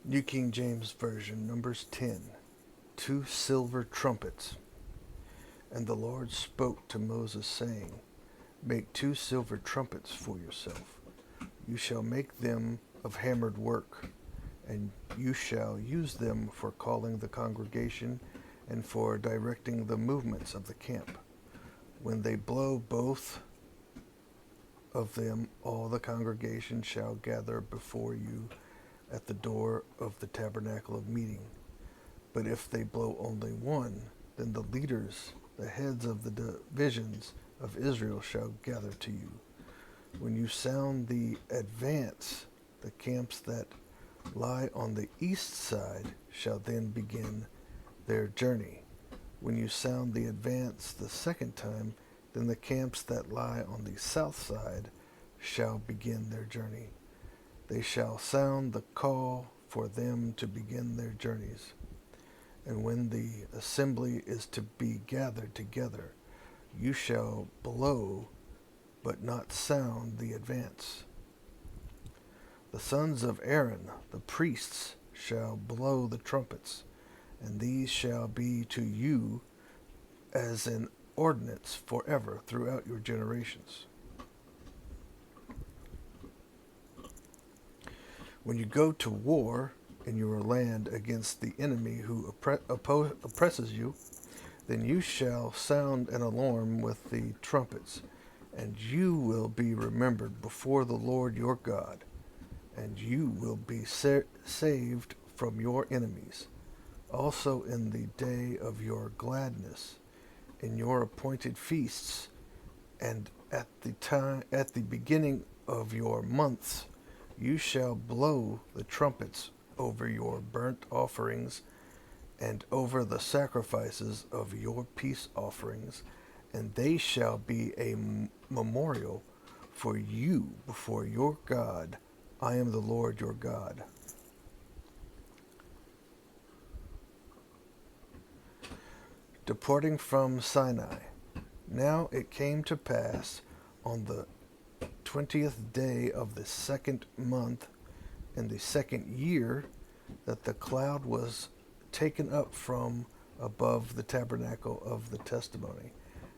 New King James Version, Numbers 10. Two silver trumpets. And the Lord spoke to Moses, saying, Make 2 silver trumpets for yourself. You shall make them of hammered work, and you shall use them for calling the congregation and for directing the movements of the camp. When they blow both of them, all the congregation shall gather before you at the door of the tabernacle of meeting. But if they blow only one, then the leaders, the heads of the divisions of Israel, shall gather to you. When you sound the advance, the camps that lie on the east side shall then begin their journey. When you sound the advance the second time, then the camps that lie on the south side shall begin their journey. They shall sound the call for them to begin their journeys. And when the assembly is to be gathered together, you shall blow, but not sound the advance. The sons of Aaron, the priests, shall blow the trumpets, and these shall be to you as an ordinance forever throughout your generations. When you go to war in your land against the enemy who oppresses you, then you shall sound an alarm with the trumpets, and you will be remembered before the Lord your God, and you will be saved from your enemies. Also in the day of your gladness, in your appointed feasts, and at the beginning of your months, you shall blow the trumpets over your burnt offerings and over the sacrifices of your peace offerings, and they shall be a memorial for you before your God. I am the Lord your God. Departing from Sinai. Now it came to pass on the 20th day of the second month in the second year that the cloud was taken up from above the tabernacle of the testimony,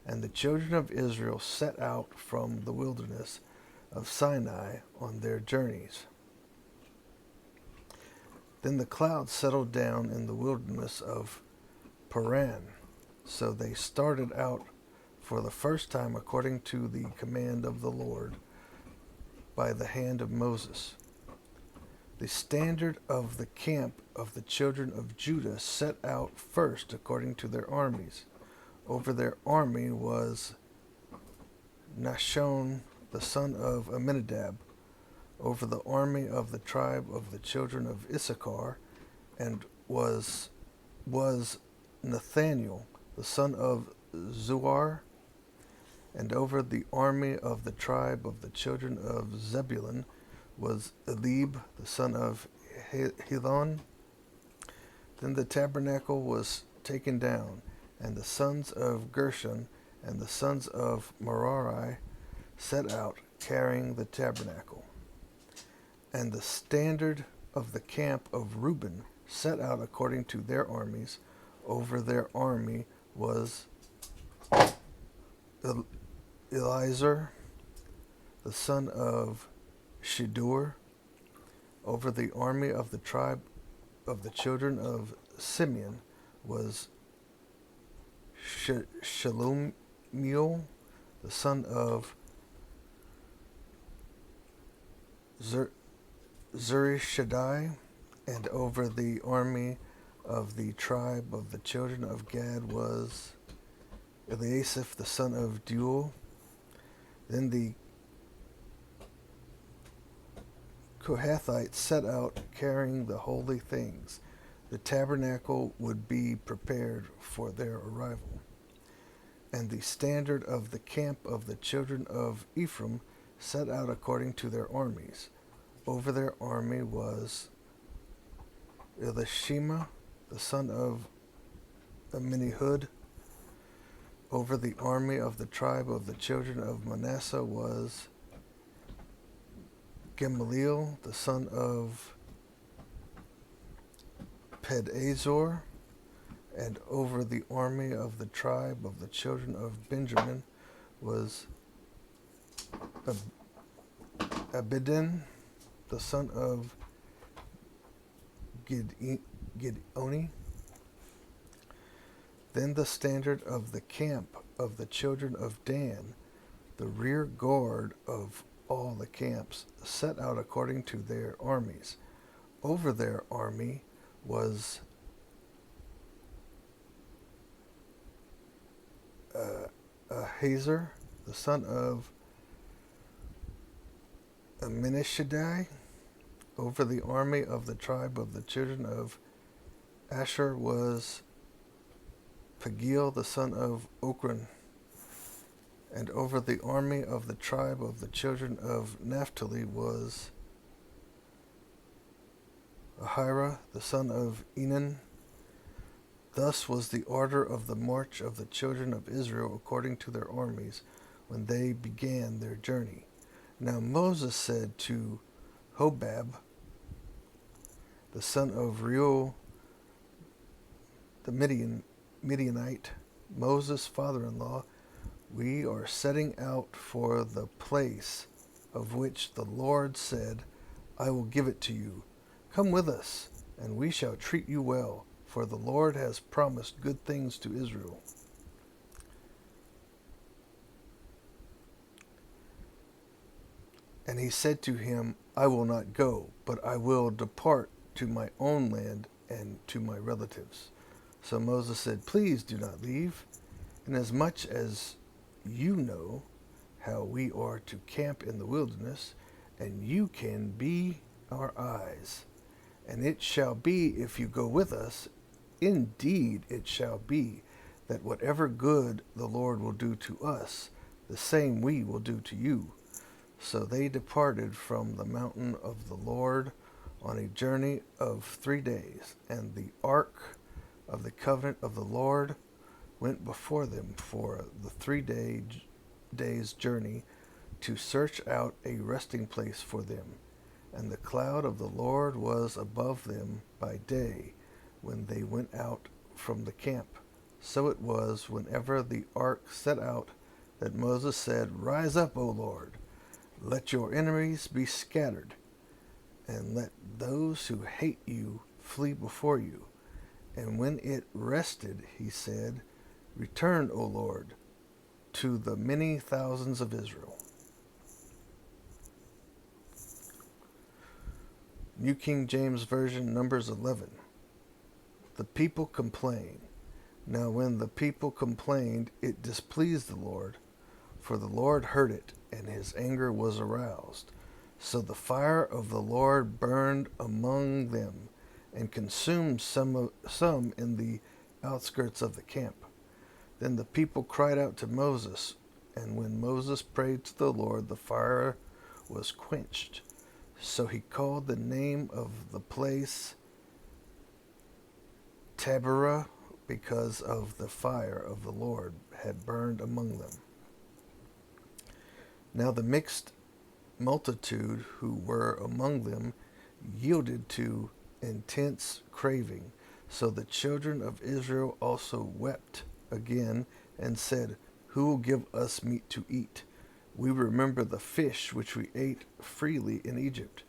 and the children of Israel set out from the wilderness of Sinai on their journeys. Then the cloud settled down in the wilderness of Paran. So they started out for the first time according to the command of the Lord by the hand of Moses. The standard of the camp of the children of Judah set out first according to their armies. Over their army was Nahshon, the son of Amminadab. Over the army of the tribe of the children of Issachar, and was Nathaniel, the son of Zuar. And over the army of the tribe of the children of Zebulun was Elib, the son of Helon. Then the tabernacle was taken down, and the sons of Gershon and the sons of Merari set out, carrying the tabernacle. And the standard of the camp of Reuben set out according to their armies. Over their army was Eliezer, the son of Shedeur. Over the army of the tribe of the children of Simeon was Shelumiel, the son of Zurishaddai. And over the army of the tribe of the children of Gad was Eliasaph, the son of Deuel. Then the Kohathites set out carrying the holy things. The tabernacle would be prepared for their arrival. And the standard of the camp of the children of Ephraim set out according to their armies. Over their army was Elishama, the son of Amminihud. Over the army of the tribe of the children of Manasseh was Gamaliel, the son of Pedazor, and over the army of the tribe of the children of Benjamin was Abidin, the son of Gideoni. Then the standard of the camp of the children of Dan, the rear guard of all the camps, set out according to their armies. Over their army was Ahazar, the son of Amminishadai. Over the army of the tribe of the children of Asher was Pagiel, the son of Okran. And over the army of the tribe of the children of Naphtali was Ahira, the son of Enan. Thus was the order of the march of the children of Israel according to their armies when they began their journey. Now Moses said to Hobab, the son of Reuel the Midianite, Moses' father-in-law, we are setting out for the place of which the Lord said, I will give it to you. Come with us, and we shall treat you well, for the Lord has promised good things to Israel. And he said to him, I will not go, but I will depart to my own land and to my relatives. So Moses said, Please do not leave, inasmuch as you know how we are to camp in the wilderness, and you can be our eyes. And it shall be, if you go with us, indeed it shall be, that whatever good the Lord will do to us, the same we will do to you. So they departed from the mountain of the Lord on a journey of 3 days, and the ark of the covenant of the Lord went before them for the 3 days' journey to search out a resting place for them. And the cloud of the Lord was above them by day when they went out from the camp. So it was whenever the ark set out that Moses said, Rise up, O Lord, let your enemies be scattered, and let those who hate you flee before you. And when it rested, he said, Return, O Lord, to the many thousands of Israel. New King James Version, Numbers 11. The people complain. Now when the people complained, it displeased the Lord, for the Lord heard it, and his anger was aroused. So the fire of the Lord burned among them, and consumed some in the outskirts of the camp. Then the people cried out to Moses, and when Moses prayed to the Lord, the fire was quenched. So he called the name of the place Taberah, because of the fire of the Lord had burned among them. Now the mixed multitude who were among them yielded to intense craving. So the children of Israel also wept again and said, Who will give us meat to eat? We remember the fish which we ate freely in Egypt,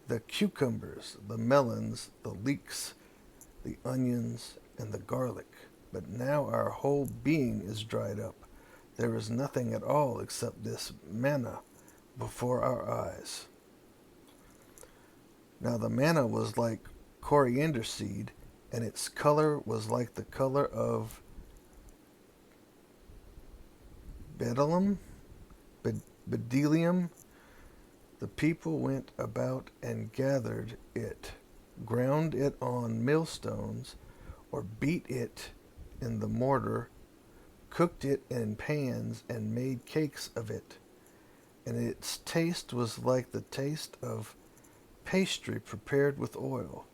the cucumbers, the melons, the leeks, the onions, and the garlic. But now our whole being is dried up. There is nothing at all except this manna before our eyes. Now the manna was like coriander seed, and its color was like the color of bdellium. The people went about and gathered it, ground it on millstones, or beat it in the mortar, cooked it in pans, and made cakes of it. And its taste was like the taste of pastry prepared with oil.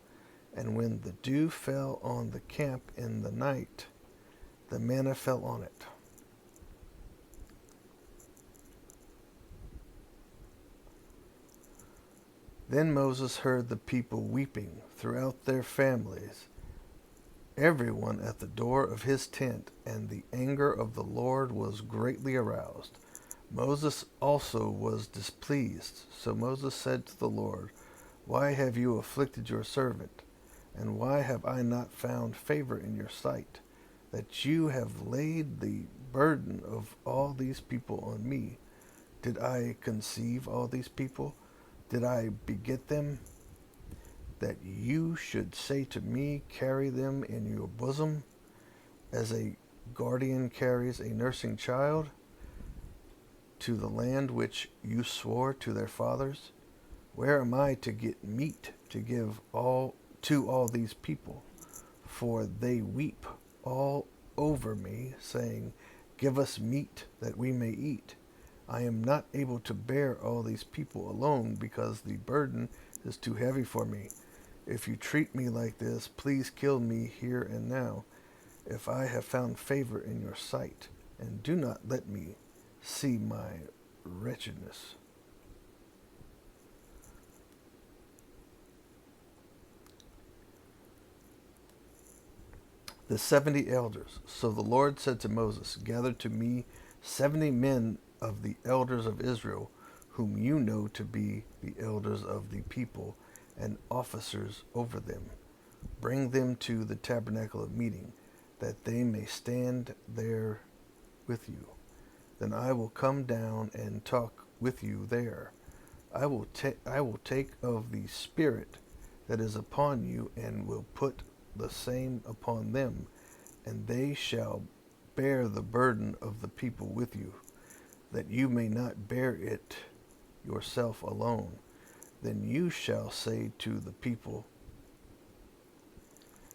And when the dew fell on the camp in the night, the manna fell on it. Then Moses heard the people weeping throughout their families everyone at the door of his tent, and the anger of the Lord was greatly aroused. Moses also was displeased. So Moses said to the Lord, "Why have you afflicted your servant? And why have I not found favor in your sight, that you have laid the burden of all these people on me? Did I conceive all these people? Did I beget them? That you should say to me, carry them in your bosom, as a guardian carries a nursing child, to the land which you swore to their fathers? Where am I to get meat to give to all these people? For they weep all over me, saying, 'Give us meat that we may eat.' I am not able to bear all these people alone, because the burden is too heavy for me. If you treat me like this, please kill me here and now, if I have found favor in your sight, and do not let me see my wretchedness." The 70 elders. So the Lord said to Moses, "Gather to me 70 men of the elders of Israel, whom you know to be the elders of the people and officers over them. Bring them to the tabernacle of meeting, that they may stand there with you. Then I will come down and talk with you there. I will take of the Spirit that is upon you, and will put the same upon them, and they shall bear the burden of the people with you, that you may not bear it yourself alone. Then you shall say to the people,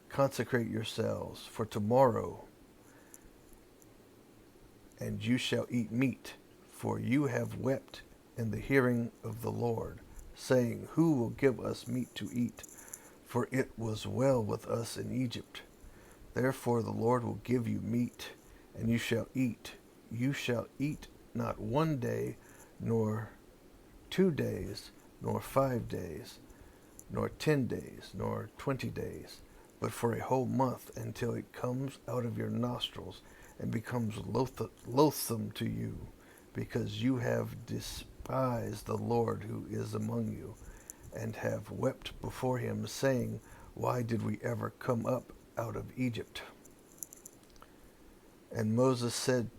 'Consecrate yourselves for tomorrow, and you shall eat meat, for you have wept in the hearing of the Lord, saying, Who will give us meat to eat? For it was well with us in Egypt. Therefore the Lord will give you meat, and you shall eat. You shall eat not 1 day, nor 2 days, nor 5 days, nor 10 days, nor 20 days, but for a whole month, until it comes out of your nostrils and becomes loathsome to you, because you have despised the Lord who is among you, and have wept before him, saying, Why did we ever come up out of Egypt?' And Moses said,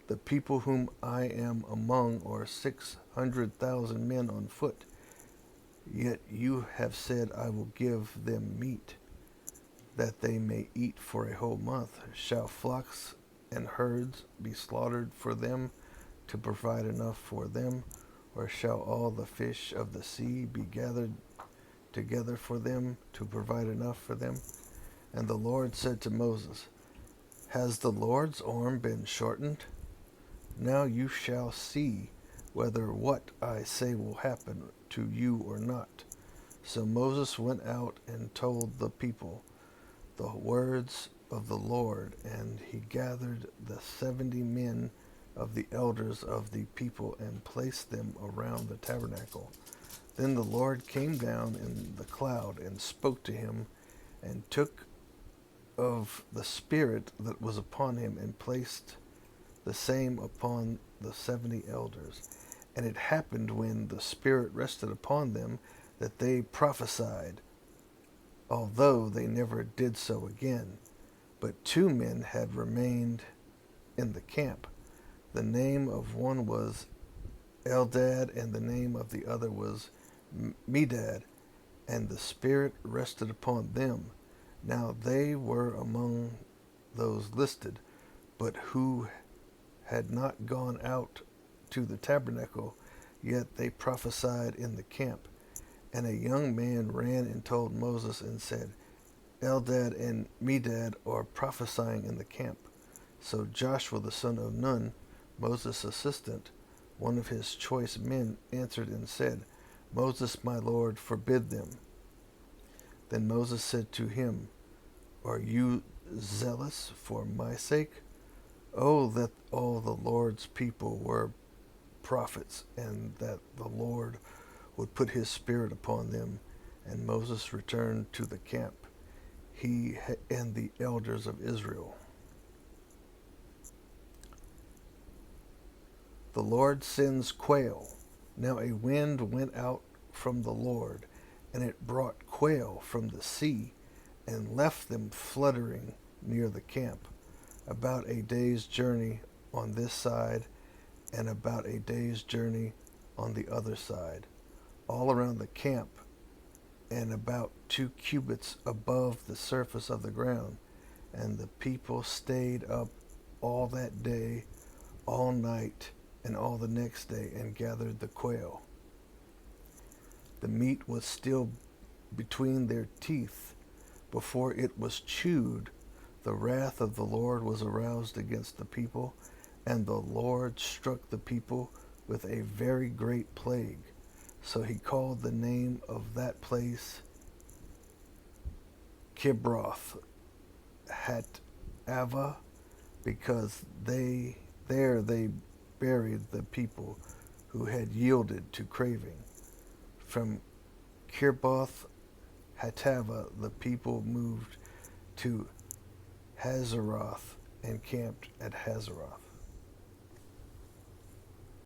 The people whom I am among are 600,000 men on foot. Yet you have said, I will give them meat, that they may eat for a whole month. Shall flocks and herds be slaughtered for them, to provide enough for them? Or shall all the fish of the sea be gathered together for them, to provide enough for them?" And the Lord said to Moses, "Has the Lord's arm been shortened? Now you shall see whether what I say will happen to you or not." So Moses went out and told the people the words of the Lord, and he gathered the 70 men of the elders of the people and placed them around the tabernacle. Then the Lord came down in the cloud and spoke to him, and took of the Spirit that was upon him, and placed the same upon the 70 elders. And it happened, when the Spirit rested upon them, that they prophesied, although they never did so again. But 2 men had remained in the camp. The name of one was Eldad, and the name of the other was Medad, and the Spirit rested upon them. Now they were among those listed, but who had not gone out to the tabernacle, yet they prophesied in the camp. And a young man ran and told Moses and said, Eldad and Medad are prophesying in the camp. So Joshua the son of Nun, Moses' assistant, one of his choice men, answered and said, Moses, my Lord, forbid them. Then Moses said to him, Are you zealous for my sake? Oh, that all the Lord's people were prophets, and that the Lord would put his Spirit upon them. And Moses returned to the camp. and the elders of Israel. The Lord sends quail. Now a wind went out from the Lord, and it brought quail from the sea, and left them fluttering near the camp, about a day's journey on this side, and about a day's journey on the other side, all around the camp, and about 2 cubits above the surface of the ground. And the people stayed up all that day, all night, and all the next day, and gathered the quail. The meat was still between their teeth before it was chewed. The wrath of the Lord was aroused against the people, and the Lord struck the people with a very great plague. So he called the name of that place Kibroth Hattava, because they buried the people who had yielded to craving. From Kibroth Hattava, the people moved to Hazeroth and camped at Hazeroth.